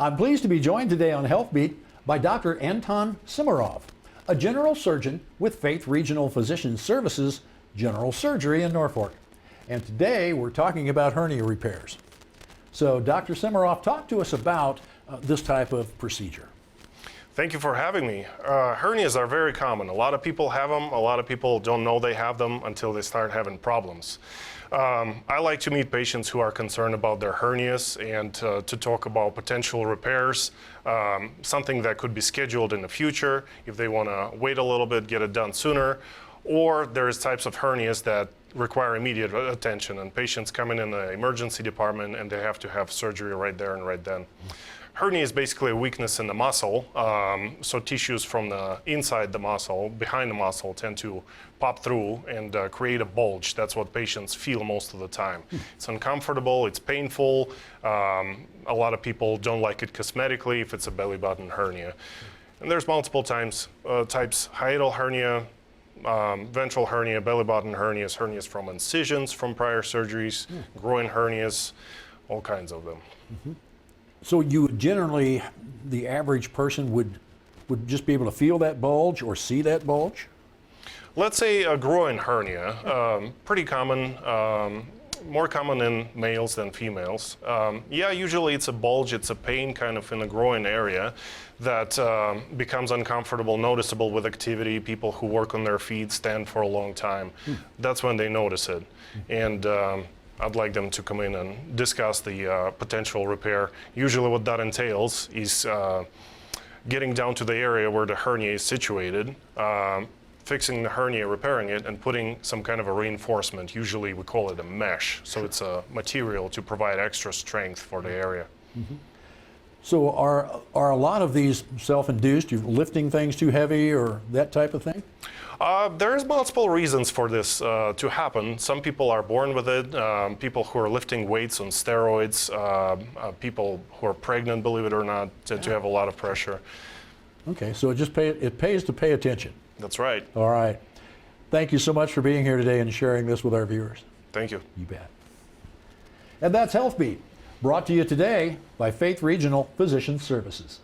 I'm pleased to be joined today on Health Beat by Dr. Anton Simorov, a general surgeon with Faith Regional Physician Services General Surgery in Norfolk. And today we're talking about hernia repairs. So Dr. Simorov, talk to us about this type of procedure. Thank you for having me. Hernias are very common. A lot of people have them. A lot of people don't know they have them until they start having problems. I like to meet patients who are concerned about their hernias and to talk about potential repairs, something that could be scheduled in the future if they want to wait a little bit, get it done sooner, or there's types of hernias that require immediate attention and patients come in the emergency department and they have to have surgery right there and right then. Hernia is basically a weakness in the muscle, so tissues from the inside the muscle, behind the muscle, tend to pop through and create a bulge. That's what patients feel most of the time. It's uncomfortable, it's painful. A lot of people don't like it cosmetically if it's a belly button hernia. And there's multiple types, hiatal hernia, ventral hernia, belly button hernias, hernias from incisions from prior surgeries, groin hernias, all kinds of them. So you generally, the average person would just be able to feel that bulge or see that bulge? Let's say a groin hernia, pretty common, more common in males than females. Yeah, usually it's a bulge, it's a pain kind of in the groin area that becomes uncomfortable, noticeable with activity. People who work on their feet, stand for a long time, that's when they notice it. And I'd like them to come in and discuss the potential repair. Usually what that entails is getting down to the area where the hernia is situated, fixing the hernia, repairing it, and putting some kind of a reinforcement. Usually we call it a mesh. So it's a material to provide extra strength for the area. So are a lot of these self-induced, you're lifting things too heavy or that type of thing? There's multiple reasons for this to happen. Some people are born with it, people who are lifting weights on steroids, people who are pregnant, believe it or not, tend to have a lot of pressure. Okay, so it pays to pay attention. That's right. All right. Thank you so much for being here today and sharing this with our viewers. Thank you. You bet. And that's Health Beat, brought to you today by Faith Regional Physician Services.